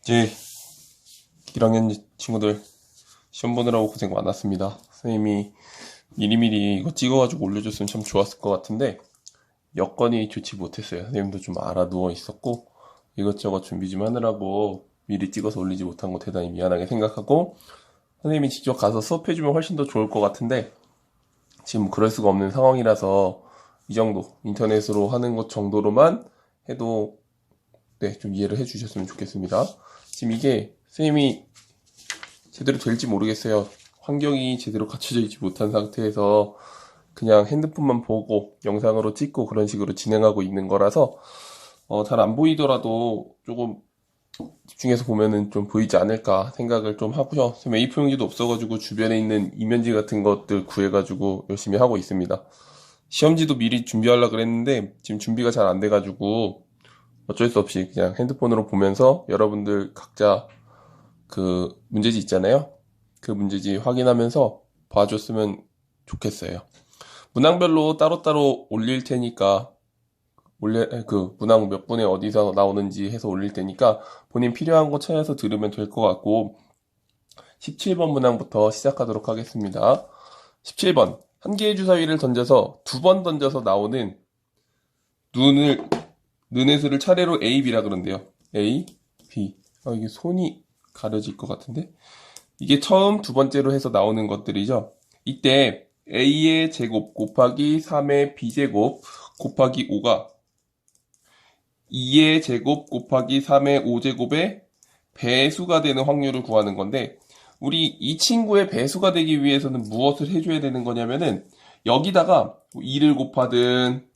이제 1학년 친구들 시험 보느라고 고생 많았습니다. 선생님이 미리미리 이거 찍어가지고 올려줬으면 참 좋았을 것 같은데 여건이 좋지 못했어요. 선생님도 좀 알아 누워 있었고 이것저것 준비 좀 하느라고 미리 찍어서 올리지 못한 거 대단히 미안하게 생각하고, 선생님이 직접 가서 수업해주면 훨씬 더 좋을 것 같은데 지금 그럴 수가 없는 상황이라서 이 정도 인터넷으로 하는 것 정도로만 해도 네, 좀 이해를 해주셨으면 좋겠습니다. 지금 이게 선생님이 제대로 될지 모르겠어요. 환경이 제대로 갖춰져 있지 못한 상태에서 그냥 핸드폰만 보고 영상으로 찍고 그런 식으로 진행하고 있는 거라서 잘 안 보이더라도 조금 집중해서 보면은 좀 보이지 않을까 생각을 좀 하고요. 지금 A4 용지도 없어가지고 주변에 있는 이면지 같은 것들 구해가지고 열심히 하고 있습니다. 시험지도 미리 준비하려고 그랬는데 지금 준비가 잘 안 돼가지고 어쩔 수 없이 그냥 핸드폰으로 보면서 여러분들 각자 그 문제지 있잖아요. 그 문제지 확인하면서 봐줬으면 좋겠어요. 문항별로 따로따로 올릴 테니까 그 문항 몇 분에 어디서 나오는지 해서 올릴 테니까 본인 필요한 거 찾아서 들으면 될 것 같고, 17번 문항부터 시작하도록 하겠습니다. 17번. 한 개의 주사위를 던져서 두 번 던져서 나오는 눈의 수를 차례로 A, B라 그런데요. A, B. 이게 손이 가려질 것 같은데? 이게 처음 두 번째로 해서 나오는 것들이죠. 이때 A의 제곱 곱하기 3의 B제곱 곱하기 5가 2의 제곱 곱하기 3의 5제곱의 배수가 되는 확률을 구하는 건데, 우리 이 친구의 배수가 되기 위해서는 무엇을 해줘야 되는 거냐면은 여기다가 2를 곱하든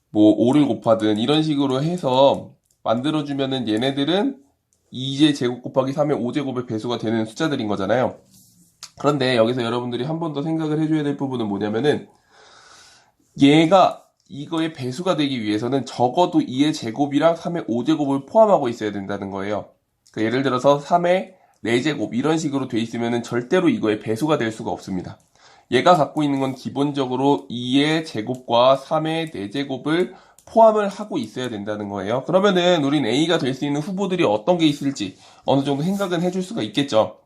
뭐 5를 곱하든 이런 식으로 해서 만들어주면은 얘네들은 2의 제곱 곱하기 3의 5제곱의 배수가 되는 숫자들인 거잖아요. 그런데 여기서 여러분들이 한 번 더 생각을 해줘야 될 부분은 뭐냐면은 얘가 이거의 배수가 되기 위해서는 적어도 2의 제곱이랑 3의 5제곱을 포함하고 있어야 된다는 거예요. 그러니까 예를 들어서 3의 4제곱 이런 식으로 돼 있으면은 절대로 이거의 배수가 될 수가 없습니다. 얘가 갖고 있는 건 기본적으로 2의 제곱과 3의 4제곱을 포함을 하고 있어야 된다는 거예요. 그러면은 우린 A가 될 수 있는 후보들이 어떤 게 있을지 어느 정도 생각은 해줄 수가 있겠죠.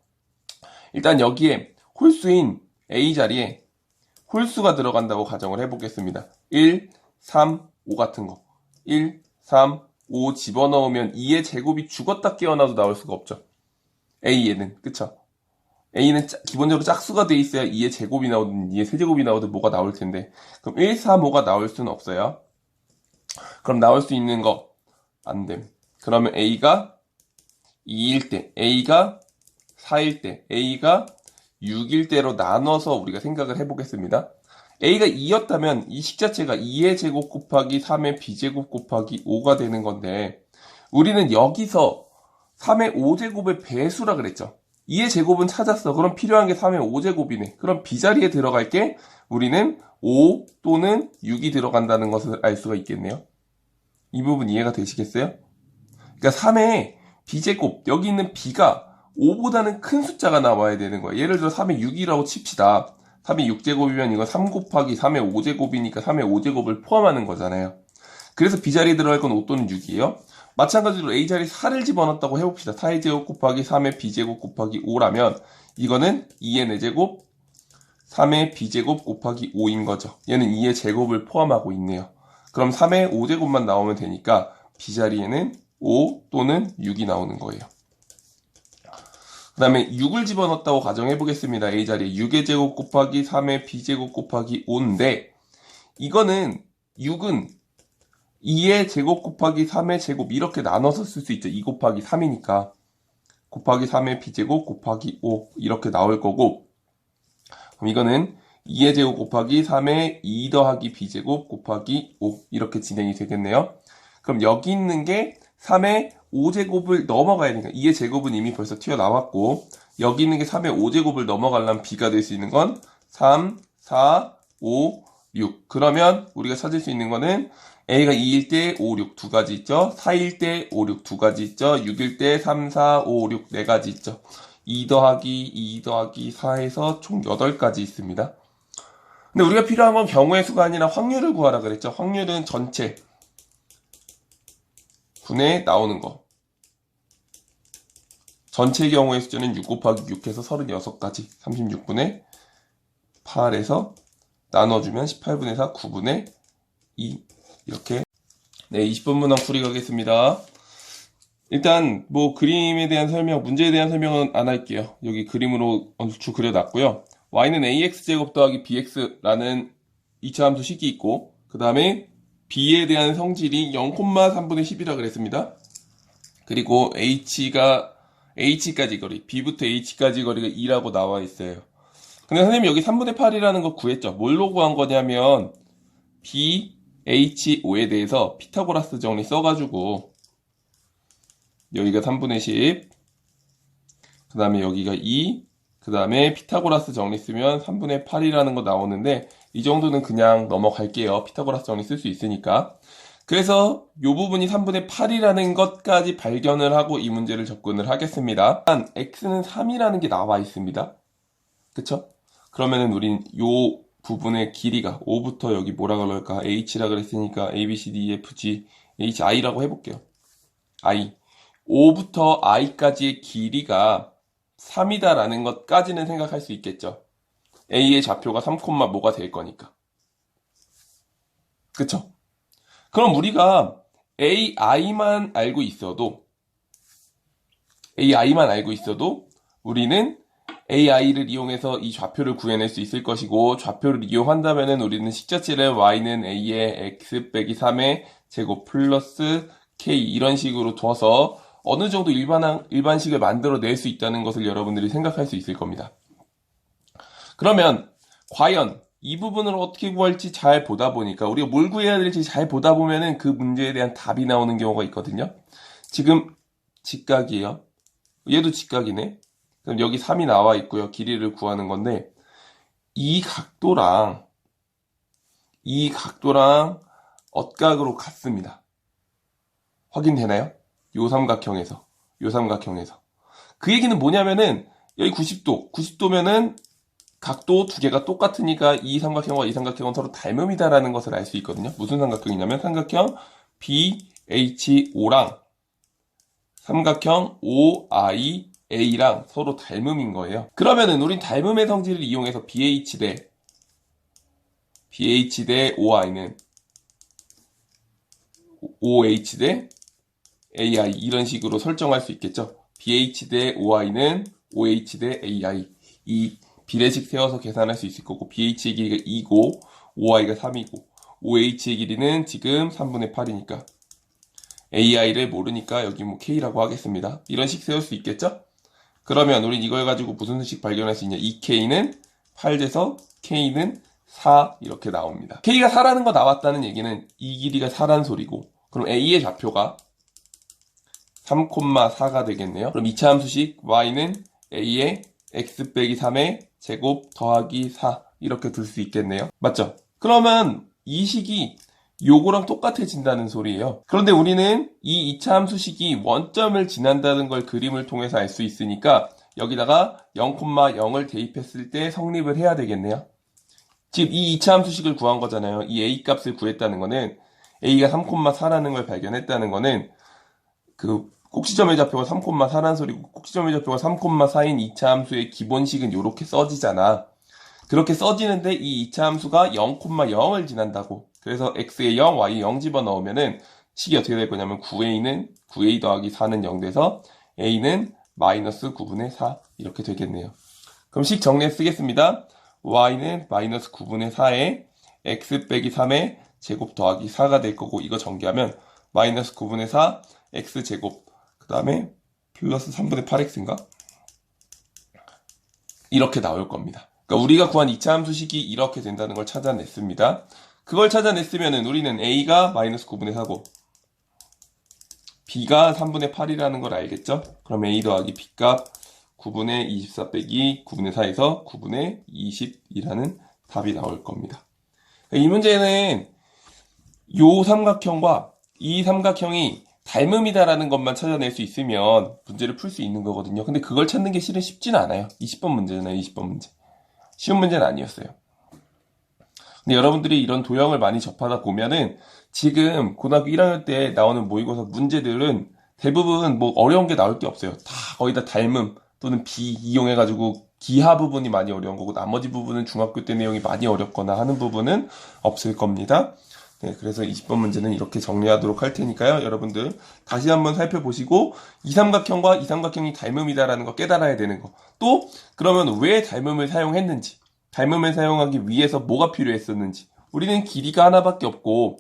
일단 여기에 홀수인 A 자리에 홀수가 들어간다고 가정을 해보겠습니다. 1, 3, 5 같은 거. 1, 3, 5 집어넣으면 2의 제곱이 죽었다 깨어나도 나올 수가 없죠. A에는. 그쵸? A는 기본적으로 짝수가 돼 있어야 2의 제곱이 나오든 2의 세제곱이 나오든 뭐가 나올 텐데, 그럼 1, 3, 5가 나올 수는 없어요. 그럼 나올 수 있는 거 안 됨. 그러면 A가 2일 때, A가 4일 때, A가 6일 때로 나눠서 우리가 생각을 해보겠습니다. A가 2였다면 이 식 자체가 2의 제곱 곱하기 3의 b제곱 곱하기 5가 되는 건데, 우리는 여기서 3의 5제곱의 배수라 그랬죠. 2의 제곱은 찾았어. 그럼 필요한 게 3의 5제곱이네. 그럼 b자리에 들어갈 게 우리는 5 또는 6이 들어간다는 것을 알 수가 있겠네요. 이 부분 이해가 되시겠어요? 그러니까 3의 b제곱, 여기 있는 b가 5보다는 큰 숫자가 나와야 되는 거예요. 예를 들어 3의 6이라고 칩시다. 3의 6제곱이면 이건 3 곱하기 3의 5제곱이니까 3의 5제곱을 포함하는 거잖아요. 그래서 b자리에 들어갈 건 5 또는 6이에요. 마찬가지로 a자리에 4를 집어넣었다고 해봅시다. 4의 제곱 곱하기 3의 b제곱 곱하기 5라면 이거는 2의 4제곱 3의 b제곱 곱하기 5인 거죠. 얘는 2의 제곱을 포함하고 있네요. 그럼 3의 5제곱만 나오면 되니까 b자리에는 5 또는 6이 나오는 거예요. 그 다음에 6을 집어넣었다고 가정해 보겠습니다. A자리에 6의 제곱 곱하기 3의 b제곱 곱하기 5인데, 이거는 6은 2의 제곱 곱하기 3의 제곱 이렇게 나눠서 쓸 수 있죠. 2 곱하기 3이니까 곱하기 3의 b제곱 곱하기 5 이렇게 나올 거고, 그럼 이거는 2의 제곱 곱하기 3의 2 더하기 b제곱 곱하기 5 이렇게 진행이 되겠네요. 그럼 여기 있는 게 3의 5제곱을 넘어가야 되니까 2의 제곱은 이미 벌써 튀어나왔고, 여기 있는 게 3의 5제곱을 넘어가려면 b가 될 수 있는 건 3, 4, 5, 6. 그러면 우리가 찾을 수 있는 거는 a가 2일 때 5, 6 두 가지 있죠. 4일 때 5, 6 두 가지 있죠. 6일 때 3, 4, 5, 6 네 가지 있죠. 2 더하기 2 더하기 4에서 총 8가지 있습니다. 근데 우리가 필요한 건 경우의 수가 아니라 확률을 구하라 그랬죠. 확률은 전체 분에 나오는 거. 전체 경우의 숫자는 6 곱하기 6해서 36가지 36분의 8에서 나눠주면 18분의 4 9분의 2 이렇게. 네, 20번 문항 풀이 가겠습니다. 일단 뭐 그림에 대한 설명, 문제에 대한 설명은 안 할게요. 여기 그림으로 얼추 그려놨고요. y는 ax제곱 더하기 bx라는 2차 함수 식이 있고, 그 다음에 b에 대한 성질이 0,3분의 10이라 그랬습니다. 그리고 h까지 거리, b부터 h까지 거리가 2라고 나와 있어요. 근데 선생님 여기 3분의 8이라는 거 구했죠? 뭘로 구한 거냐면 b, h, o에 대해서 피타고라스 정리 써가지고 여기가 3분의 10, 그 다음에 여기가 2, 그 다음에 피타고라스 정리 쓰면 3분의 8이라는 거 나오는데 이 정도는 그냥 넘어갈게요. 피타고라스 정리 쓸 수 있으니까. 그래서 이 부분이 3분의 8이라는 것까지 발견을 하고 이 문제를 접근을 하겠습니다. 일단 x는 3이라는 게 나와 있습니다. 그쵸? 그러면은 우린 요 부분의 길이가 5부터 여기 뭐라 그럴까? h라 그랬으니까 a, b, c, d, e, f, g, h, i라고 해볼게요. i. 5부터 i까지의 길이가 3이다라는 것까지는 생각할 수 있겠죠. a의 좌표가 3, 뭐가 될 거니까. 그쵸? 그럼 우리가 ai만 알고 있어도 우리는 ai를 이용해서 이 좌표를 구해낼 수 있을 것이고, 좌표를 이용한다면은 우리는 식자치를 y는 a의 x 빼기 3의 제곱 플러스 k 이런 식으로 둬서 어느 정도 일반식을 만들어낼 수 있다는 것을 여러분들이 생각할 수 있을 겁니다. 그러면 과연 이 부분을 어떻게 구할지 잘 보다 보니까, 우리가 뭘 구해야 될지 잘 보다 보면은 그 문제에 대한 답이 나오는 경우가 있거든요. 지금 직각이에요. 얘도 직각이네. 그럼 여기 3이 나와 있고요. 길이를 구하는 건데 이 각도랑 엇각으로 같습니다. 확인되나요? 요 삼각형에서. 그 얘기는 뭐냐면은 여기 90도면은 각도 두 개가 똑같으니까 이 삼각형과 이 삼각형은 서로 닮음이다라는 것을 알 수 있거든요. 무슨 삼각형이냐면 삼각형 BHO랑 삼각형 OIA랑 서로 닮음인 거예요. 그러면은 우린 닮음의 성질을 이용해서 BH 대 OI는 OH 대 AI 이런 식으로 설정할 수 있겠죠. BH 대 OI는 OH 대 AI 이 비례식 세워서 계산할 수 있을 거고, BH의 길이가 2고 OI가 3이고 OH의 길이는 지금 3분의 8이니까 AI를 모르니까 여기 뭐 K라고 하겠습니다. 이런 식 세울 수 있겠죠? 그러면 우린 이걸 가지고 무슨 식 발견할 수 있냐? 2K는 8돼서 K는 4 이렇게 나옵니다. K가 4라는 거 나왔다는 얘기는 이 길이가 4란 소리고, 그럼 A의 좌표가 3,4가 되겠네요. 그럼 2차 함수식 Y는 A의 x 빼기 3의 제곱 더하기 4 이렇게 둘 수 있겠네요. 맞죠? 그러면 이 식이 요거랑 똑같아진다는 소리예요. 그런데 우리는 이 2차 함수식이 원점을 지난다는 걸 그림을 통해서 알 수 있으니까 여기다가 0,0을 대입했을 때 성립을 해야 되겠네요. 지금 이 2차 함수식을 구한 거잖아요. 이 a 값을 구했다는 거는 a가 3,4라는 걸 발견했다는 거는 그 꼭지점의 좌표가 3,4란 소리고, 꼭지점의 좌표가 3,4인 2차 함수의 기본식은 이렇게 써지잖아. 그렇게 써지는데 이 2차 함수가 0,0을 지난다고. 그래서 x에 0, y에 0 집어넣으면은 식이 어떻게 될 거냐면 9a 더하기 4는 0 돼서 a는 마이너스 9분의 4 이렇게 되겠네요. 그럼 식 정리해 쓰겠습니다. y는 마이너스 9분의 4에 x 빼기 3의 제곱 더하기 4가 될 거고, 이거 전개하면 마이너스 9분의 4 x 제곱 그 다음에 플러스 3분의 8x인가? 이렇게 나올 겁니다. 그러니까 우리가 구한 2차 함수식이 이렇게 된다는 걸 찾아냈습니다. 그걸 찾아냈으면 우리는 a가 마이너스 9분의 4고 b가 3분의 8이라는 걸 알겠죠? 그럼 a 더하기 b 값 9분의 24 빼기 9분의 4에서 9분의 20이라는 답이 나올 겁니다. 이 문제는 요 삼각형과 이 삼각형이 닮음이다라는 것만 찾아낼 수 있으면 문제를 풀 수 있는 거거든요. 근데 그걸 찾는 게 실은 쉽지는 않아요. 20번 문제잖아요. 20번 문제. 쉬운 문제는 아니었어요. 근데 여러분들이 이런 도형을 많이 접하다 보면은 지금 고등학교 1학년 때 나오는 모의고사 문제들은 대부분 뭐 어려운 게 나올 게 없어요. 다 거의 다 닮음 또는 비 이용해가지고 기하 부분이 많이 어려운 거고 나머지 부분은 중학교 때 내용이 많이 어렵거나 하는 부분은 없을 겁니다. 네, 그래서 20번 문제는 이렇게 정리하도록 할 테니까요. 여러분들 다시 한번 살펴보시고 이삼각형과 이삼각형이 닮음이다라는 거 깨달아야 되는 거. 또 그러면 왜 닮음을 사용했는지, 닮음을 사용하기 위해서 뭐가 필요했었는지. 우리는 길이가 하나밖에 없고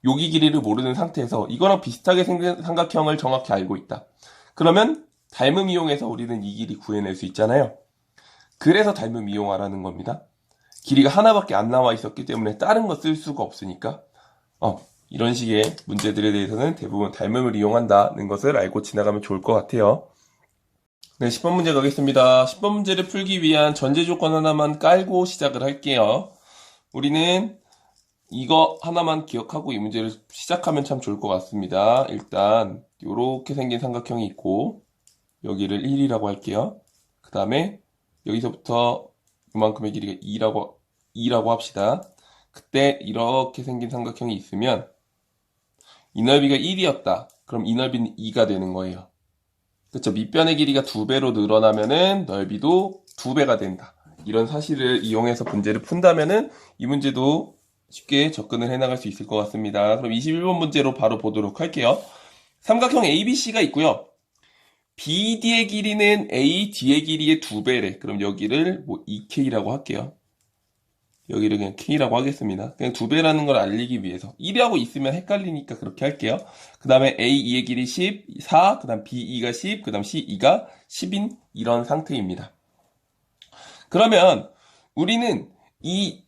여기 길이를 모르는 상태에서 이거랑 비슷하게 생긴 삼각형을 정확히 알고 있다. 그러면 닮음 이용해서 우리는 이 길이 구해낼 수 있잖아요. 그래서 닮음 이용하라는 겁니다. 길이가 하나밖에 안 나와 있었기 때문에 다른 거 쓸 수가 없으니까 이런 식의 문제들에 대해서는 대부분 닮음을 이용한다는 것을 알고 지나가면 좋을 것 같아요. 네, 10번 문제 가겠습니다. 10번 문제를 풀기 위한 전제 조건 하나만 깔고 시작을 할게요. 우리는 이거 하나만 기억하고 이 문제를 시작하면 참 좋을 것 같습니다. 일단 이렇게 생긴 삼각형이 있고 여기를 1이라고 할게요. 그 다음에 여기서부터 이만큼의 길이가 2라고 합시다. 그때 이렇게 생긴 삼각형이 있으면 이 넓이가 1이었다. 그럼 이 넓이는 2가 되는 거예요. 그렇죠? 밑변의 길이가 2배로 늘어나면은 넓이도 2배가 된다. 이런 사실을 이용해서 문제를 푼다면은 이 문제도 쉽게 접근을 해나갈 수 있을 것 같습니다. 그럼 21번 문제로 바로 보도록 할게요. 삼각형 ABC가 있고요. BD의 길이는 AD의 길이의 2배래. 그럼 여기를 뭐 2K라고 할게요. 여기를 그냥 K라고 하겠습니다. 그냥 2배라는 걸 알리기 위해서. 1하고 있으면 헷갈리니까 그렇게 할게요. 그 다음에 A2의 길이 10, 4, 그 다음 B2가 10, 그 다음 C2가 10인 이런 상태입니다. 그러면 우리는 이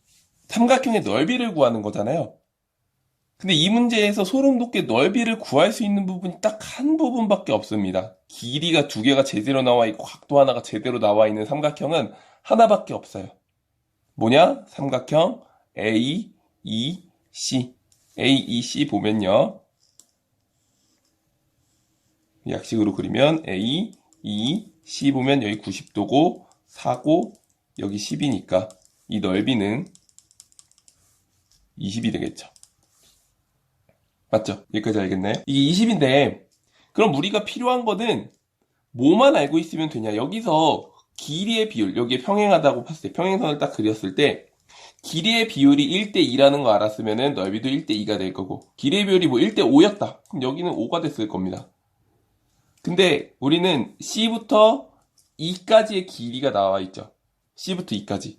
삼각형의 넓이를 구하는 거잖아요. 근데 이 문제에서 소름 돋게 넓이를 구할 수 있는 부분이 딱 한 부분밖에 없습니다. 길이가 2개가 제대로 나와 있고 각도 하나가 제대로 나와 있는 삼각형은 하나밖에 없어요. 뭐냐? 삼각형 AEC. AEC 보면요. 약식으로 그리면 AEC 보면 여기 90도고 4고 여기 10이니까 이 넓이는 20이 되겠죠. 맞죠? 여기까지 알겠나요? 이게 20인데 그럼 우리가 필요한 거는 뭐만 알고 있으면 되냐? 여기서 길이의 비율, 여기에 평행하다고 봤을 때 평행선을 딱 그렸을 때 길이의 비율이 1대2라는 거 알았으면 넓이도 1대2가 될 거고 길이의 비율이 뭐 1대5였다. 그럼 여기는 5가 됐을 겁니다. 근데 우리는 C부터 E까지의 길이가 나와 있죠. C부터 E까지.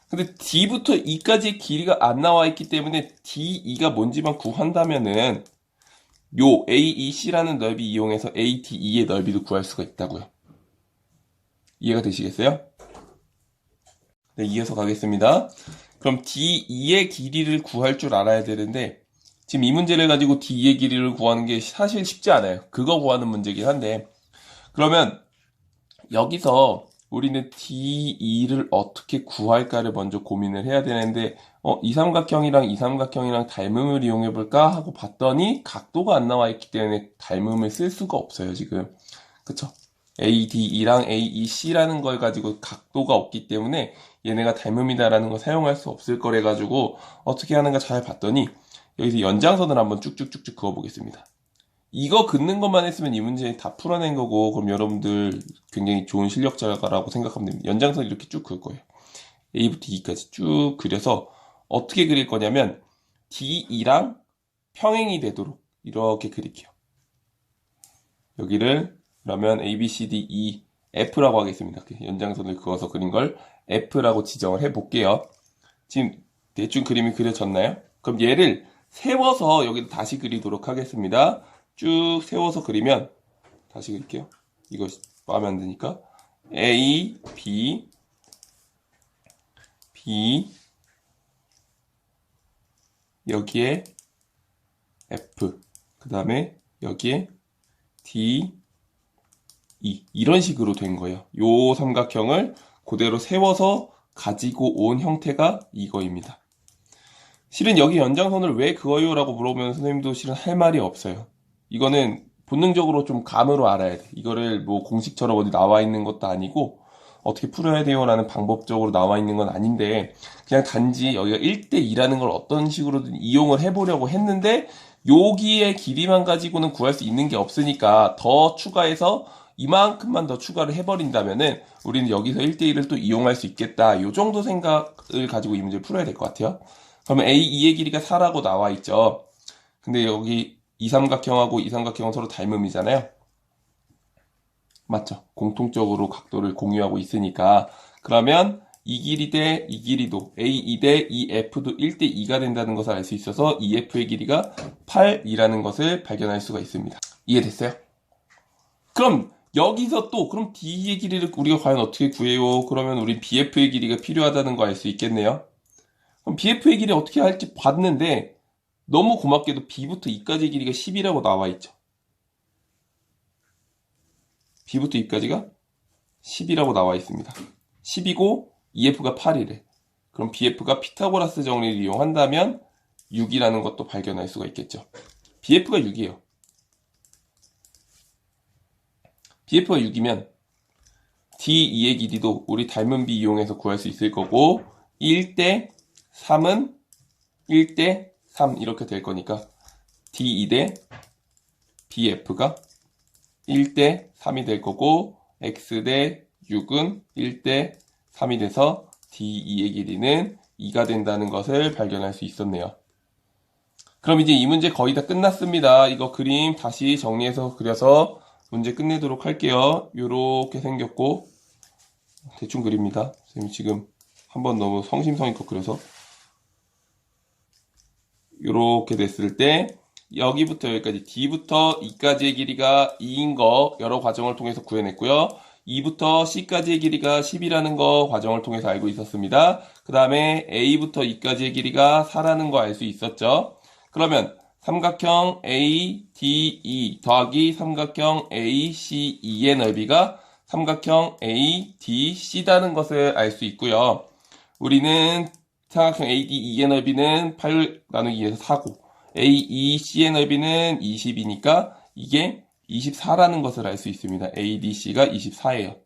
근데 D부터 E까지의 길이가 안 나와 있기 때문에 DE가 뭔지만 구한다면은 요 AEC라는 넓이 이용해서 ADE의 넓이도 구할 수가 있다고요. 이해가 되시겠어요? 네, 이어서 가겠습니다. 그럼 DE의 길이를 구할 줄 알아야 되는데 지금 이 문제를 가지고 DE의 길이를 구하는 게 사실 쉽지 않아요. 그거 구하는 문제긴 한데 그러면 여기서 우리는 DE를 어떻게 구할까를 먼저 고민을 해야 되는데 이 삼각형이랑 이 삼각형이랑 닮음을 이용해 볼까 하고 봤더니 각도가 안 나와 있기 때문에 닮음을 쓸 수가 없어요 지금. 그쵸? ADE랑 AEC라는 걸 가지고 각도가 없기 때문에 얘네가 닮음이다라는 걸 사용할 수 없을 거래 가지고 어떻게 하는가 잘 봤더니 여기서 연장선을 한번 쭉쭉쭉쭉 그어보겠습니다. 이거 긋는 것만 했으면 이 문제 다 풀어낸 거고 그럼 여러분들 굉장히 좋은 실력자라고 생각하면 됩니다. 연장선 이렇게 쭉 그을 거예요. A부터 E까지 쭉 그려서 어떻게 그릴 거냐면 DE랑 평행이 되도록 이렇게 그릴게요. 여기를 그러면 A, B, C, D, E, F라고 하겠습니다. 연장선을 그어서 그린 걸 F라고 지정을 해볼게요. 지금 대충 그림이 그려졌나요? 그럼 얘를 세워서 여기를 다시 그리도록 하겠습니다. 쭉 세워서 그리면 다시 그릴게요. 이거 마음에 안 드니까 A, B, B 여기에 F 그 다음에 여기에 D, E 이런 식으로 된 거예요. 요 삼각형을 그대로 세워서 가지고 온 형태가 이거입니다. 실은 여기 연장선을 왜 그어요? 라고 물어보면 선생님도 실은 할 말이 없어요. 이거는 본능적으로 좀 감으로 알아야 돼. 이거를 뭐 공식처럼 어디 나와 있는 것도 아니고 어떻게 풀어야 돼요? 라는 방법적으로 나와 있는 건 아닌데 그냥 단지 여기가 1대2라는 걸 어떤 식으로든 이용을 해보려고 했는데 여기의 길이만 가지고는 구할 수 있는 게 없으니까 더 추가해서 이만큼만 더 추가를 해버린다면은 우리는 여기서 1대1을 또 이용할 수 있겠다. 요 정도 생각을 가지고 이 문제를 풀어야 될 것 같아요. 그러면 A2의 길이가 4라고 나와 있죠. 근데 여기 이삼각형하고 이삼각형은 서로 닮음이잖아요. 맞죠? 공통적으로 각도를 공유하고 있으니까. 그러면 이 길이 대 이 길이도 A2 대 이 F도 1대 2가 된다는 것을 알 수 있어서 이 F의 길이가 8이라는 것을 발견할 수가 있습니다. 이해됐어요? 그럼 여기서 또 그럼 D의 길이를 우리가 과연 어떻게 구해요? 그러면 우리 BF의 길이가 필요하다는 거 알 수 있겠네요. 그럼 BF의 길이 어떻게 할지 봤는데 너무 고맙게도 B부터 E까지의 길이가 10이라고 나와 있죠. B부터 E까지가 10이라고 나와 있습니다. 10이고 EF가 8이래. 그럼 BF가 피타고라스 정리를 이용한다면 6이라는 것도 발견할 수가 있겠죠. BF가 6이에요. BF가 6이면 D2의 길이도 우리 닮은 B 이용해서 구할 수 있을 거고 1대 3은 1대 3 이렇게 될 거니까 D2 대 BF가 1대 3이 될 거고 X 대 6은 1대 3이 돼서 D2의 길이는 2가 된다는 것을 발견할 수 있었네요. 그럼 이제 이 문제 거의 다 끝났습니다. 이거 그림 다시 정리해서 그려서 문제 끝내도록 할게요. 요렇게 생겼고 대충 그립니다. 선생님 지금 한번 너무 성심성의껏 그려서 요렇게 됐을 때 여기부터 여기까지 D부터 E까지의 길이가 2인 거 여러 과정을 통해서 구해냈고요. 2부터 C까지의 길이가 10이라는 거 과정을 통해서 알고 있었습니다. 그 다음에 A부터 E까지의 길이가 4라는 거 알 수 있었죠. 그러면 삼각형 ADE 더하기 삼각형 ACE의 넓이가 삼각형 ADC라는 것을 알 수 있고요. 우리는 삼각형 ADE의 넓이는 8 나누기 2에서 4고 AEC의 넓이는 20이니까 이게 24라는 것을 알 수 있습니다. ADC가 24예요.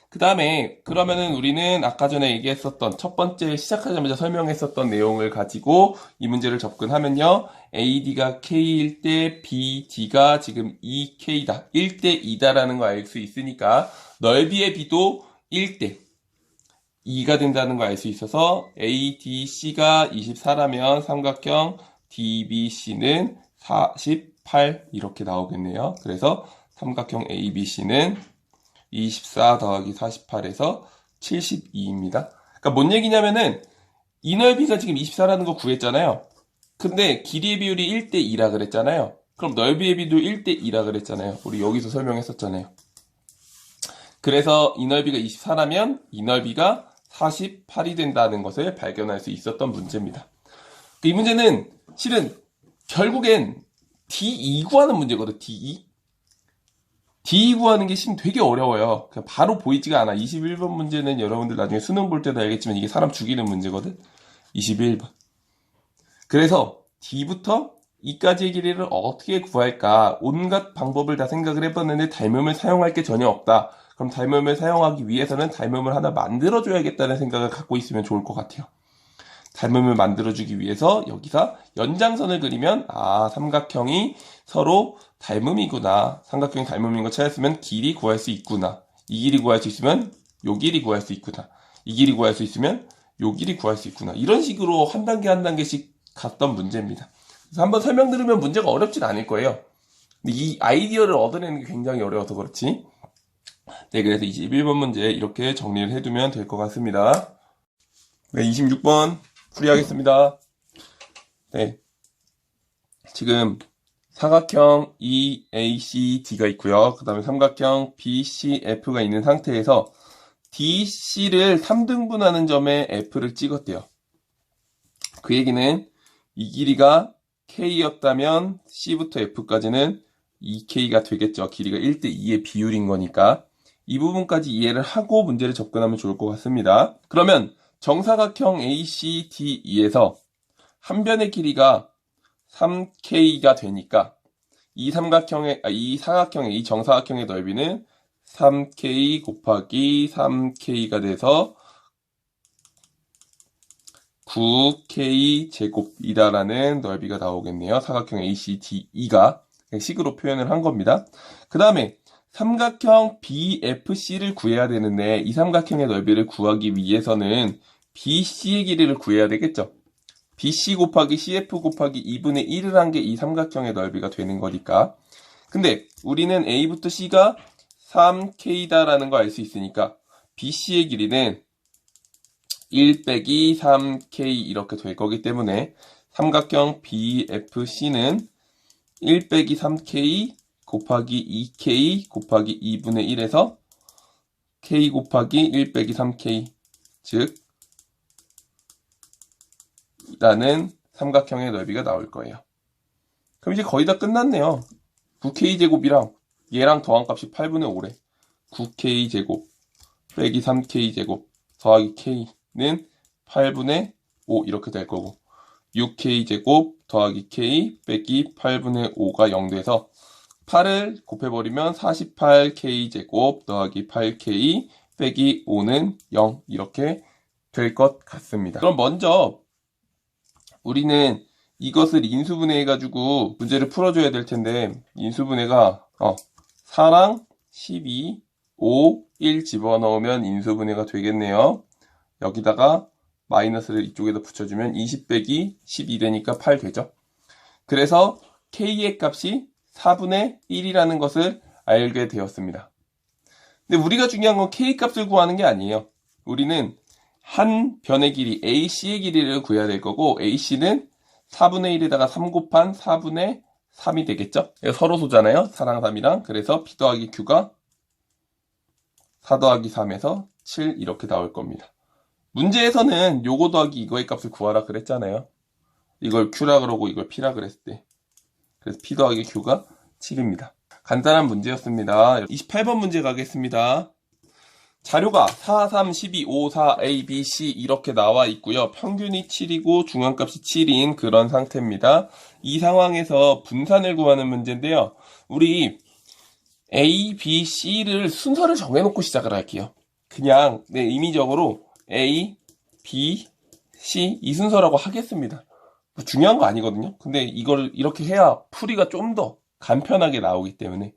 그 다음에 그러면은 우리는 아까 전에 얘기했었던 첫 번째 시작하자마자 설명했었던 내용을 가지고 이 문제를 접근하면요. AD가 K일 때 BD가 지금 2K다. 1대 2다라는 거 알 수 있으니까 넓이의 B도 1대 2가 된다는 거 알 수 있어서 ADC가 24라면 삼각형 DBC는 48 이렇게 나오겠네요. 그래서 삼각형 ABC는 24 더하기 48에서 72입니다. 그러니까 뭔 얘기냐면은 이 넓이가 지금 24라는 거 구했잖아요. 근데 길이의 비율이 1대 2라 그랬잖아요. 그럼 넓이의 비도 1대 2라 그랬잖아요. 우리 여기서 설명했었잖아요. 그래서 이 넓이가 24라면 이 넓이가 48이 된다는 것을 발견할 수 있었던 문제입니다. 이 문제는 실은 결국엔 D2 구하는 문제거든. D2. D 구하는 게 심 되게 어려워요. 그냥 바로 보이지가 않아. 21번 문제는 여러분들 나중에 수능 볼 때도 알겠지만 이게 사람 죽이는 문제거든. 21번. 그래서 D부터 E까지의 길이를 어떻게 구할까? 온갖 방법을 다 생각을 해봤는데 닮음을 사용할 게 전혀 없다. 그럼 닮음을 사용하기 위해서는 닮음을 하나 만들어줘야겠다는 생각을 갖고 있으면 좋을 것 같아요. 닮음을 만들어주기 위해서 여기서 연장선을 그리면 삼각형이 서로 닮음이구나. 삼각형이 닮음인 거 찾았으면 길이 구할 수 있구나. 이 길이 구할 수 있으면 요 길이 구할 수 있구나. 이 길이 구할 수 있으면 요 길이 구할 수 있구나. 이런 식으로 한 단계 한 단계씩 갔던 문제입니다. 그래서 한번 설명 들으면 문제가 어렵진 않을 거예요. 근데 이 아이디어를 얻어내는 게 굉장히 어려워서 그렇지. 네, 그래서 21번 문제 이렇게 정리를 해두면 될 것 같습니다. 네, 26번 풀이하겠습니다. 네. 지금 사각형 EACD가 있고요. 그 다음에 삼각형 BCF가 있는 상태에서 DC를 3등분하는 점에 F를 찍었대요. 그 얘기는 이 길이가 K였다면 C부터 F까지는 2K가 되겠죠. 길이가 1대 2의 비율인 거니까. 이 부분까지 이해를 하고 문제를 접근하면 좋을 것 같습니다. 그러면 정사각형 ACDE에서 한 변의 길이가 3K가 되니까 이 사각형의 이 정사각형의 넓이는 3K 곱하기 3K가 돼서 9K제곱이다라는 넓이가 나오겠네요. 사각형 ACDE가 식으로 표현을 한 겁니다. 그 다음에 삼각형 BFC를 구해야 되는데 이 삼각형의 넓이를 구하기 위해서는 BC의 길이를 구해야 되겠죠. BC 곱하기 CF 곱하기 2분의 1을 한 게 이 삼각형의 넓이가 되는 거니까. 근데 우리는 A부터 C가 3K다라는 거 알 수 있으니까 BC의 길이는 1 빼기 3K 이렇게 될 거기 때문에 삼각형 BFC는 1 빼기 3K 곱하기 2K 곱하기 2분의 1에서 K 곱하기 1 빼기 3K 즉 라는 삼각형의 넓이가 나올 거예요. 그럼 이제 거의 다 끝났네요. 9K제곱이랑 얘랑 더한 값이 8분의 5래. 9K제곱 빼기 3K제곱 더하기 K는 8분의 5 이렇게 될 거고 6K제곱 더하기 K 빼기 8분의 5가 0 돼서 8을 곱해버리면 48K제곱 더하기 8K 빼기 5는 0 이렇게 될 것 같습니다. 그럼 먼저 우리는 이것을 인수분해해가지고 문제를 풀어줘야 될 텐데 인수분해가 4랑 12, 5, 1 집어넣으면 인수분해가 되겠네요. 여기다가 마이너스를 이쪽에다 붙여주면 20 빼기 12 되니까 8 되죠. 그래서 K의 값이 4분의 1이라는 것을 알게 되었습니다. 근데 우리가 중요한 건 K 값을 구하는 게 아니에요. 우리는 한 변의 길이 AC의 길이를 구해야 될 거고 AC는 4분의 1에다가 3 곱한 4분의 3이 되겠죠? 서로 소잖아요. 4랑 3이랑. 그래서 P 더하기 Q가 4 더하기 3에서 7 이렇게 나올 겁니다. 문제에서는 요거 더하기 이거의 값을 구하라 그랬잖아요. 이걸 Q라 그러고 이걸 P라 그랬을 때. 그래서 P 더하기 Q가 7입니다. 간단한 문제였습니다. 28번 문제 가겠습니다. 자료가 4, 3, 12, 5, 4, A, B, C 이렇게 나와 있고요. 평균이 7이고 중앙값이 7인 그런 상태입니다. 이 상황에서 분산을 구하는 문제인데요. 우리 A, B, C를 순서를 정해놓고 시작을 할게요. 그냥 임의적으로 A, B, C 이 순서라고 하겠습니다. 뭐 중요한 거 아니거든요. 근데 이걸 이렇게 해야 풀이가 좀 더 간편하게 나오기 때문에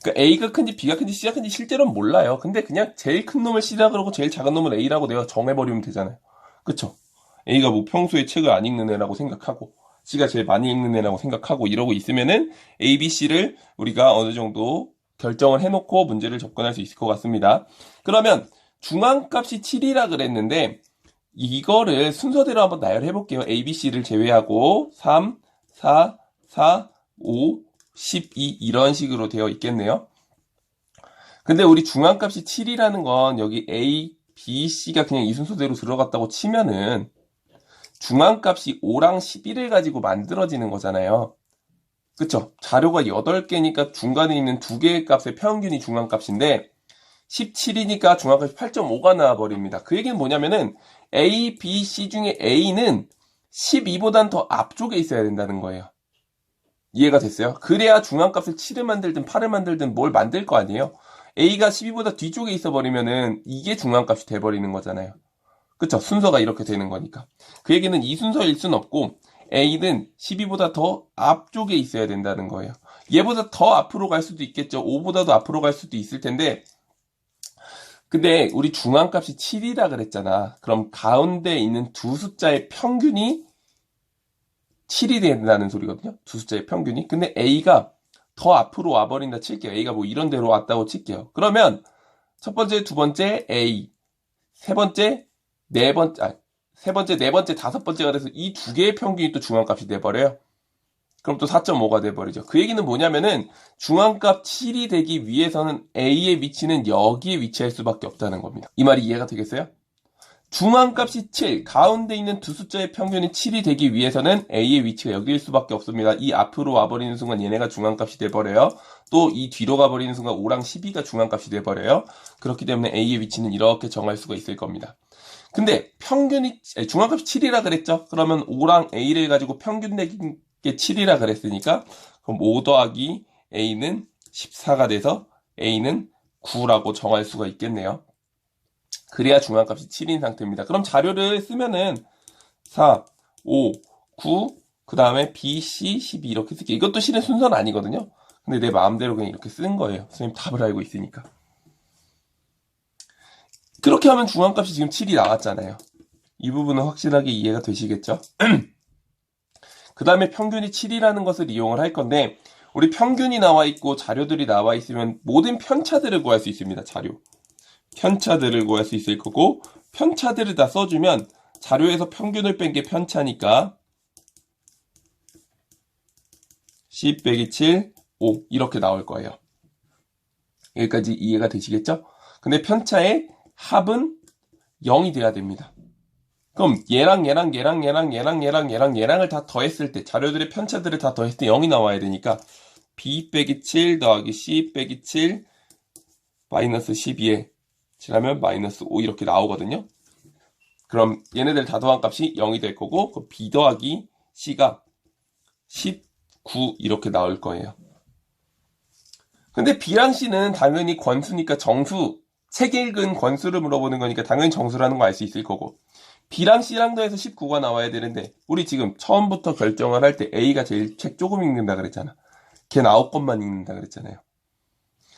그러니까 A가 큰지 B가 큰지 C가 큰지 실제로는 몰라요. 근데 그냥 제일 큰 놈을 C라 그러고 제일 작은 놈을 A라고 내가 정해버리면 되잖아요. 그쵸? A가 뭐 평소에 책을 안 읽는 애라고 생각하고 C가 제일 많이 읽는 애라고 생각하고 이러고 있으면은 A, B, C를 우리가 어느 정도 결정을 해놓고 문제를 접근할 수 있을 것 같습니다. 그러면 중앙값이 7이라 그랬는데 이거를 순서대로 한번 나열해 볼게요. A, B, C를 제외하고 3, 4, 4, 5, 12 이런 식으로 되어 있겠네요. 근데 우리 중앙값이 7이라는 건 여기 A, B, C가 그냥 이 순서대로 들어갔다고 치면은 중앙값이 5랑 11을 가지고 만들어지는 거잖아요. 그쵸? 자료가 8개니까 중간에 있는 2개의 값의 평균이 중앙값인데 17이니까 중앙값이 8.5가 나와버립니다. 그 얘기는 뭐냐면은 A, B, C 중에 A는 12보단 더 앞쪽에 있어야 된다는 거예요. 이해가 됐어요? 그래야 중앙값을 7을 만들든 8을 만들든 뭘 만들 거 아니에요? A가 12보다 뒤쪽에 있어 버리면은 이게 중앙값이 돼버리는 거잖아요. 그쵸? 순서가 이렇게 되는 거니까. 그 얘기는 이 순서일 순 없고 A는 12보다 더 앞쪽에 있어야 된다는 거예요. 얘보다 더 앞으로 갈 수도 있겠죠. 5보다도 앞으로 갈 수도 있을 텐데 근데 우리 중앙값이 7이라 그랬잖아. 그럼 가운데 있는 두 숫자의 평균이 7이 된다는 소리거든요. 두 숫자의 평균이. 근데 A가 더 앞으로 와버린다 칠게요. A가 뭐 이런 데로 왔다고 칠게요. 그러면 첫 번째, 두 번째 A, 세 번째, 네 번째, 세 번째, 네 번째, 다섯 번째가 돼서 이 두 개의 평균이 또 중앙값이 돼버려요. 그럼 또 4.5가 돼버리죠. 그 얘기는 뭐냐면은 중앙값 7이 되기 위해서는 A의 위치는 여기에 위치할 수밖에 없다는 겁니다. 이 말이 이해가 되겠어요? 중앙값이 7, 가운데 있는 두 숫자의 평균이 7이 되기 위해서는 A의 위치가 여기일 수밖에 없습니다. 이 앞으로 와버리는 순간 얘네가 중앙값이 돼버려요. 또 이 뒤로 가버리는 순간 5랑 12가 중앙값이 돼버려요. 그렇기 때문에 A의 위치는 이렇게 정할 수가 있을 겁니다. 근데 중앙값이 7이라 그랬죠? 그러면 5랑 A를 가지고 평균 내긴 게 7이라 그랬으니까 그럼 5 더하기 A는 14가 돼서 A는 9라고 정할 수가 있겠네요. 그래야 중앙값이 7인 상태입니다. 그럼 자료를 쓰면은 4, 5, 9, 그 다음에 B, C, 12 이렇게 쓸게요. 이것도 실은 순서는 아니거든요. 근데 내 마음대로 그냥 이렇게 쓴 거예요. 선생님 답을 알고 있으니까. 그렇게 하면 중앙값이 지금 7이 나왔잖아요. 이 부분은 확실하게 이해가 되시겠죠? 그 다음에 평균이 7이라는 것을 이용을 할 건데, 우리 평균이 나와 있고 자료들이 나와 있으면 모든 편차들을 구할 수 있습니다. 자료. 편차들을 구할 수 있을 거고, 편차들을 다 써주면 자료에서 평균을 뺀 게 편차니까 10 빼기 7, 5 이렇게 나올 거예요. 여기까지 이해가 되시겠죠? 근데 편차의 합은 0이 돼야 됩니다. 그럼 얘랑을 다 더했을 때, 자료들의 편차들을 다 더했을 때 0이 나와야 되니까 B 빼기 7 더하기 C 빼기 7 마이너스 12에 칠하면 마이너스 5 이렇게 나오거든요. 그럼 얘네들 다 더한 값이 0이 될 거고, 그 B 더하기 C가 19 이렇게 나올 거예요. 근데 B랑 C는 당연히 권수니까 정수, 책 읽은 권수를 물어보는 거니까 당연히 정수라는 거 알 수 있을 거고, B랑 C랑 더해서 19가 나와야 되는데, 우리 지금 처음부터 결정을 할 때 A가 제일 책 조금 읽는다 그랬잖아. 걔는 9권만 읽는다 그랬잖아요.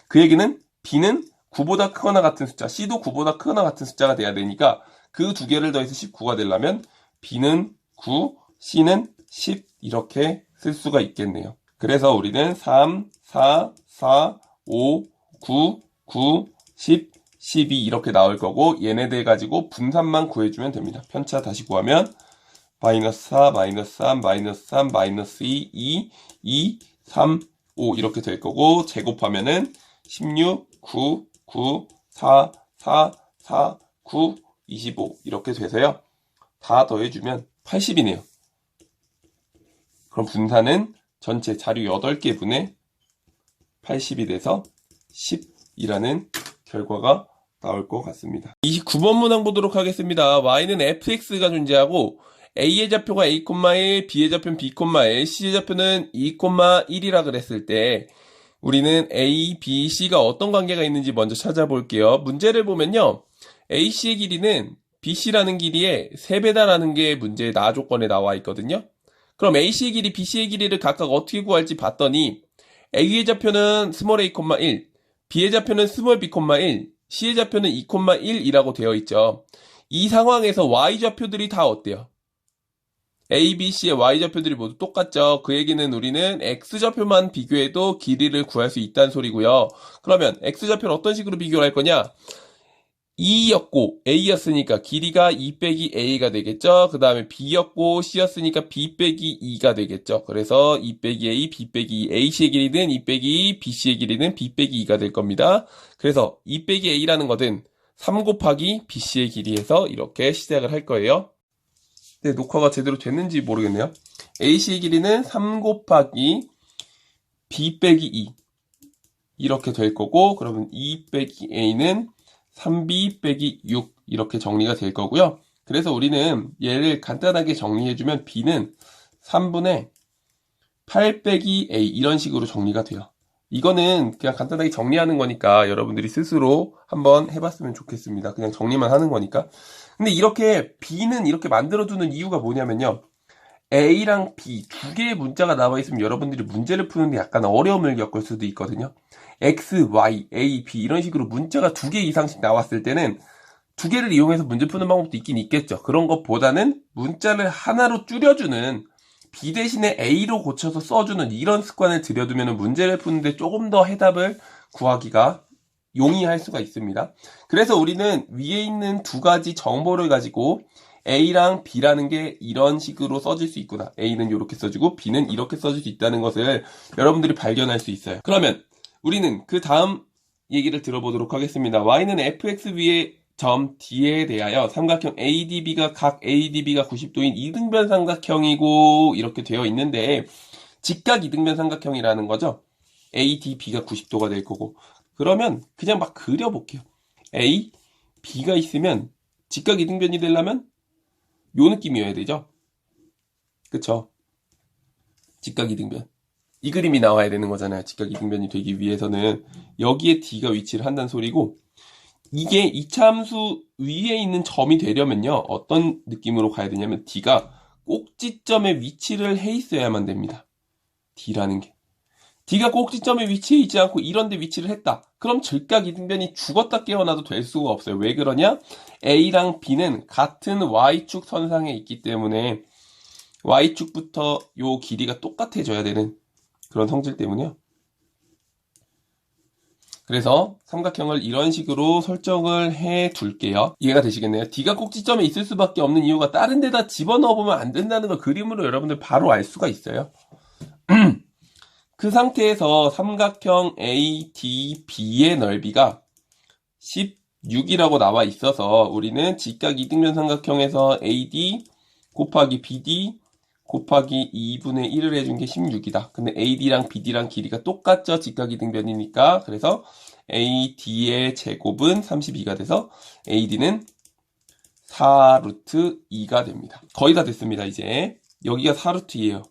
그 얘기는 B는 9보다 크거나 같은 숫자, C도 9보다 크거나 같은 숫자가 돼야 되니까 그 두 개를 더해서 19가 되려면 B는 9, C는 10 이렇게 쓸 수가 있겠네요. 그래서 우리는 3, 4, 4, 5, 9, 9, 10, 12 이렇게 나올 거고, 얘네들 가지고 분산만 구해주면 됩니다. 편차 다시 구하면 마이너스 4, 마이너스 3, 마이너스 3, 마이너스 2, 2, 3, 5 이렇게 될 거고, 제곱하면은 16, 9, 9, 4, 4, 4, 9, 25 이렇게 돼서요. 다 더해주면 80이네요. 그럼 분산은 전체 자료 8개 분의 80이 돼서 10이라는 결과가 나올 것 같습니다. 29번 문항 보도록 하겠습니다. y는 fx가 존재하고 a의 좌표가 a,1, b의 좌표는 b,1, c의 좌표는 2,1이라 그랬을 때 우리는 a, b, c가 어떤 관계가 있는지 먼저 찾아볼게요. 문제를 보면요. AC의 길이는 BC라는 길이의 3배다라는 게 문제의 나 조건에 나와 있거든요. 그럼 AC의 길이, BC의 길이를 각각 어떻게 구할지 봤더니 A의 좌표는 스몰 a,1, B의 좌표는 스몰 b,1, C의 좌표는 2,1이라고 되어 있죠. 이 상황에서 Y좌표들이 다 어때요? A, B, C의 Y좌표들이 모두 똑같죠. 그 얘기는 우리는 X좌표만 비교해도 길이를 구할 수 있다는 소리고요. 그러면 X좌표를 어떤 식으로 비교를 할 거냐? 2였고 A였으니까 길이가 2 빼기 A가 되겠죠. 그 다음에 B였고 C였으니까 B 빼기 2가 되겠죠. 그래서 2 빼기 A, B 빼기 2, A씨의 길이는 2 빼기 2, B씨의 길이는 B 빼기 2가 될 겁니다. 그래서 2 빼기 A라는 것은 3 곱하기 B씨의 길이에서 이렇게 시작을 할 거예요. 네, 녹화가 제대로 됐는지 모르겠네요. A씨의 길이는 3 곱하기 B 빼기 2 이렇게 될 거고, 그러면 2 빼기 A는 3b 빼기 6 이렇게 정리가 될 거고요. 그래서 우리는 얘를 간단하게 정리해주면 b는 3분의 8 빼기 a 이런 식으로 정리가 돼요. 이거는 그냥 간단하게 정리하는 거니까 여러분들이 스스로 한번 해봤으면 좋겠습니다. 그냥 정리만 하는 거니까. 근데 이렇게 b는 이렇게 만들어두는 이유가 뭐냐면요. A랑 B 두 개의 문자가 나와 있으면 여러분들이 문제를 푸는데 약간 어려움을 겪을 수도 있거든요. X, Y, A, B 이런 식으로 문자가 2개 이상씩 나왔을 때는 두 개를 이용해서 문제 푸는 방법도 있긴 있겠죠. 그런 것보다는 문자를 하나로 줄여주는, B 대신에 A로 고쳐서 써주는 이런 습관을 들여두면 문제를 푸는데 조금 더 해답을 구하기가 용이할 수가 있습니다. 그래서 우리는 위에 있는 두 가지 정보를 가지고 A랑 B라는 게 이런 식으로 써질 수 있구나. A는 이렇게 써주고 B는 이렇게 써질 수 있다는 것을 여러분들이 발견할 수 있어요. 그러면 우리는 그 다음 얘기를 들어보도록 하겠습니다. Y는 fx 위의 점 D에 대하여 삼각형 ADB가 각 ADB가 90도인 이등변 삼각형이고 이렇게 되어 있는데, 직각 이등변 삼각형이라는 거죠. ADB가 90도가 될 거고, 그러면 그냥 막 그려볼게요. A, B가 있으면 직각 이등변이 되려면 요 느낌이어야 되죠. 그쵸? 직각 이등변. 이 그림이 나와야 되는 거잖아요. 직각 이등변이 되기 위해서는 여기에 D가 위치를 한다는 소리고, 이게 이차함수 위에 있는 점이 되려면요. 어떤 느낌으로 가야 되냐면 D가 꼭지점에 위치를 해 있어야만 됩니다. D라는 게. D가 꼭지점에 위치해 있지 않고 이런 데 위치를 했다. 그럼 질각이등변이 죽었다 깨어나도 될 수가 없어요. 왜 그러냐? A랑 B는 같은 Y축 선상에 있기 때문에 Y축부터 요 길이가 똑같아져야 되는 그런 성질 때문이요. 그래서 삼각형을 이런 식으로 설정을 해 둘게요. 이해가 되시겠네요? D가 꼭지점에 있을 수밖에 없는 이유가 다른 데다 집어넣어 보면 안 된다는 걸 그림으로 여러분들 바로 알 수가 있어요. 그 상태에서 삼각형 ADB의 넓이가 16이라고 나와 있어서 우리는 직각 이등변 삼각형에서 AD 곱하기 BD 곱하기 2분의 1을 해준 게 16이다. 근데 AD랑 BD랑 길이가 똑같죠? 직각 이등변이니까. 그래서 AD의 제곱은 32가 돼서 AD는 4루트 2가 됩니다. 거의 다 됐습니다, 이제. 여기가 4루트 2예요.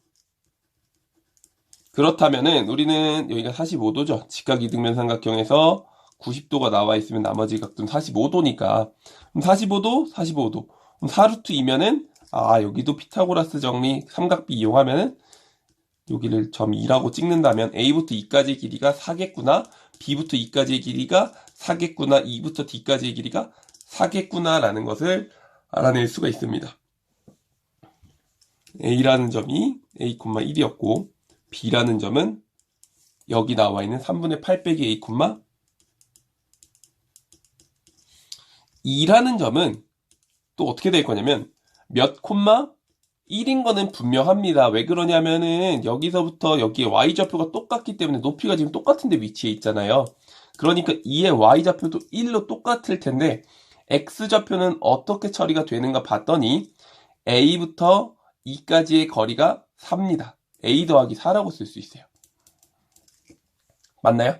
그렇다면은 우리는 여기가 45도죠. 직각 이등변 삼각형에서 90도가 나와 있으면 나머지 각도는 45도니까 45도, 45도. 그럼 4루트 2면은 여기도 피타고라스 정리 삼각비 이용하면은 여기를 점 2라고 찍는다면 A부터 2까지의 길이가 4겠구나. B부터 2까지의 길이가 4겠구나. E부터 D까지의 길이가 4겠구나 라는 것을 알아낼 수가 있습니다. A라는 점이 A,1이었고 B라는 점은 여기 나와 있는 3분의 8 빼기 A, 2라는 점은 또 어떻게 될 거냐면 몇 콤마 1인 거는 분명합니다. 왜 그러냐면은 여기서부터 여기에 y좌표가 똑같기 때문에 높이가 지금 똑같은 데 위치해 있잖아요. 그러니까 2의 y좌표도 1로 똑같을 텐데 x좌표는 어떻게 처리가 되는가 봤더니 a부터 2까지의 거리가 4입니다. a 더하기 4라고 쓸 수 있어요. 맞나요?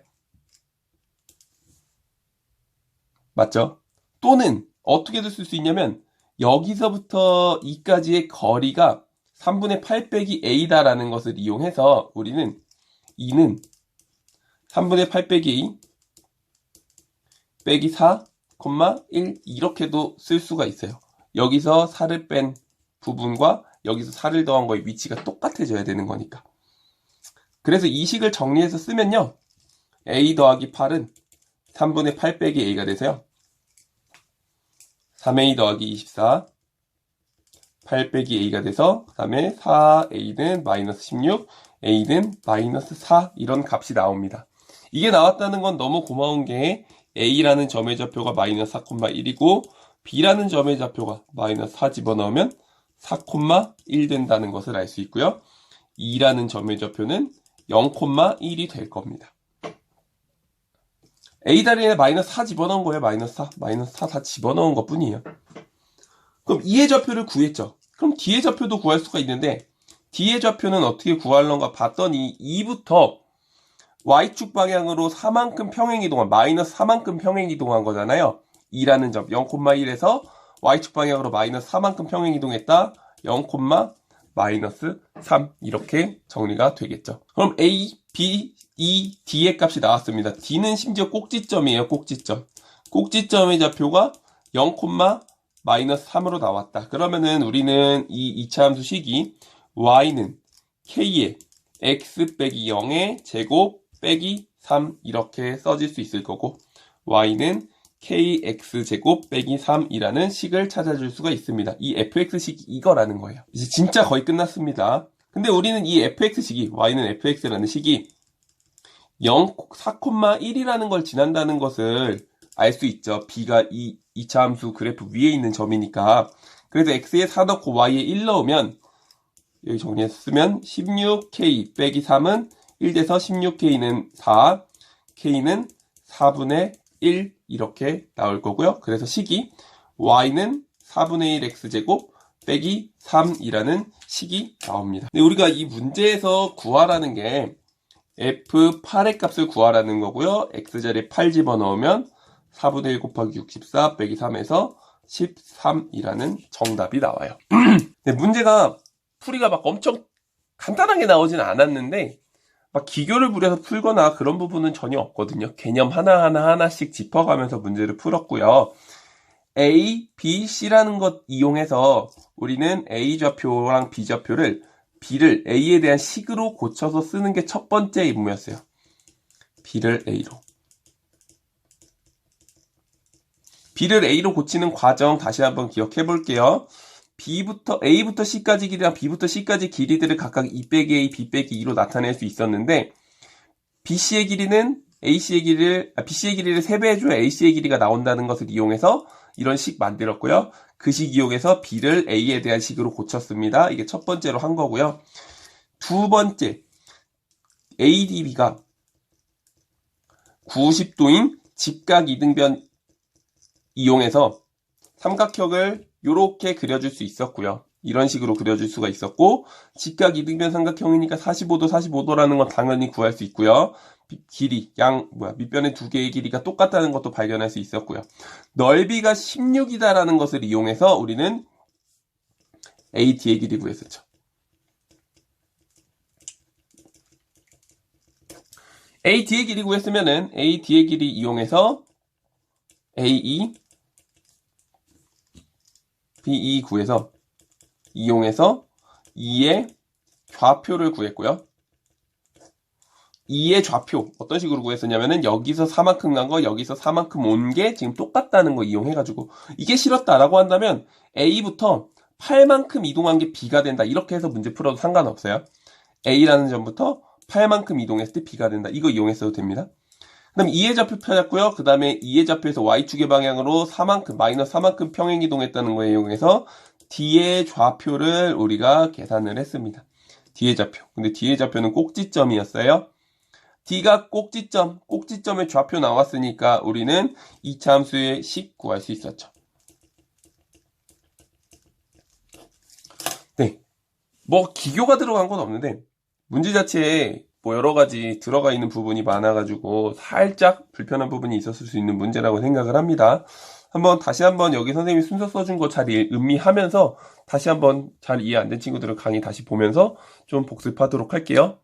맞죠? 또는 어떻게도 쓸 수 있냐면 여기서부터 2까지의 거리가 3분의 8 빼기 a다라는 것을 이용해서 우리는 2는 3분의 8 빼기 a 빼기 4, 1 이렇게도 쓸 수가 있어요. 여기서 4를 뺀 부분과 여기서 4를 더한 거의 위치가 똑같아져야 되는 거니까. 그래서 이 식을 정리해서 쓰면요. a 더하기 8은 3분의 8 빼기 a가 되세요. 3a 더하기 24 8 빼기 a가 돼서 그 다음에 4a는 마이너스 16 a는 마이너스 4 이런 값이 나옵니다. 이게 나왔다는 건 너무 고마운 게 a라는 점의 좌표가 마이너스 4,1이고 b라는 점의 좌표가 마이너스 4 집어넣으면 4,1 된다는 것을 알 수 있고요. 2라는 점의 좌표는 0,1이 될 겁니다. A다리에 마이너스 4 집어넣은 거예요. 마이너스 4. 마이너스 4 다 집어넣은 것 뿐이에요. 그럼 2의 좌표를 구했죠. 그럼 D의 좌표도 구할 수가 있는데 D의 좌표는 어떻게 구할런가 봤더니 2부터 Y축 방향으로 4만큼 평행이동한 마이너스 4만큼 평행이동한 거잖아요. 2라는 점 0,1에서 Y축 방향으로 마이너스 4만큼 평행이동했다. 0, 마이너스 3 이렇게 정리가 되겠죠. 그럼 A, B, E, D의 값이 나왔습니다. D는 심지어 꼭지점이에요. 꼭지점. 꼭지점의 좌표가 0, 마이너스 3으로 나왔다. 그러면은 우리는 이 이차함수 식이 Y는 K의 X 빼기 0의 제곱 빼기 3 이렇게 써질 수 있을 거고 Y는 kx제곱 빼기 3이라는 식을 찾아줄 수가 있습니다. 이 fx식이 이거라는 거예요. 이제 진짜 거의 끝났습니다. 근데 우리는 이 fx식이 y는 fx라는 식이 4,1이라는 걸 지난다는 것을 알 수 있죠. b가 이 이차함수 그래프 위에 있는 점이니까. 그래서 x에 4 넣고 y에 1 넣으면 여기 정리해서 쓰면 16k 빼기 3은 1 돼서 16k는 4, k는 4분의 1 이렇게 나올 거고요. 그래서 식이 y는 4분의 1 x제곱 빼기 3이라는 식이 나옵니다. 근데 우리가 이 문제에서 구하라는 게 f8의 값을 구하라는 거고요. x자리에 8 집어넣으면 4분의 1 곱하기 64 빼기 3에서 13이라는 정답이 나와요. 근데 문제가 풀이가 막 엄청 간단하게 나오진 않았는데 막 기교를 부려서 풀거나 그런 부분은 전혀 없거든요. 개념 하나씩 짚어가면서 문제를 풀었고요. A, B, C라는 것 이용해서 우리는 A 좌표랑 B 좌표를 B를 A에 대한 식으로 고쳐서 쓰는 게 첫 번째 임무였어요. B를 A로. B를 A로 고치는 과정 다시 한번 기억해 볼게요. A부터 C까지 길이랑 B부터 C까지 길이들을 각각 2 빼기 A, B 빼기 2로 나타낼 수 있었는데 BC의 길이는 BC의 길이를 3배해줘야 AC의 길이가 나온다는 것을 이용해서 이런 식 만들었고요. 그 식 이용해서 B를 A에 대한 식으로 고쳤습니다. 이게 첫 번째로 한 거고요. 두 번째, ADB가 90도인 직각 이등변 이용해서 삼각형을 이렇게 그려줄 수 있었고요. 이런 식으로 그려줄 수가 있었고 직각 이등변 삼각형이니까 45도 45도라는 건 당연히 구할 수 있고요. 길이 밑변의 두 개의 길이가 똑같다는 것도 발견할 수 있었고요. 넓이가 16이다라는 것을 이용해서 우리는 AD의 길이 구했었죠. AD의 길이 구했으면은 AD의 길이 이용해서 AE, BE 구해서 이용해서 2의 좌표를 구했고요. 2의 좌표 어떤 식으로 구했었냐면은 여기서 4만큼 간 거 여기서 4만큼 온 게 지금 똑같다는 거 이용해가지고 이게 싫었다라고 한다면 A부터 8만큼 이동한 게 B가 된다 이렇게 해서 문제 풀어도 상관없어요. A라는 점부터 8만큼 이동했을 때 B가 된다 이거 이용했어도 됩니다. 그 다음에 2의 좌표 펴졌고요. 그 다음에 2의 좌표에서 Y축의 방향으로 4만큼 마이너스 4만큼 평행 이동했다는 거에 이용해서 D의 좌표를 우리가 계산을 했습니다. D의 좌표. 근데 D의 좌표는 꼭지점이었어요. D가 꼭지점의 좌표 나왔으니까 우리는 이차함수의 식 구할 수 있었죠. 네. 뭐 기교가 들어간 건 없는데 문제 자체에 뭐 여러 가지 들어가 있는 부분이 많아가지고 살짝 불편한 부분이 있었을 수 있는 문제라고 생각을 합니다. 다시 한번 여기 선생님이 순서 써준 거 잘 음미하면서 다시 한번 잘 이해 안 된 친구들은 강의 다시 보면서 좀 복습하도록 할게요.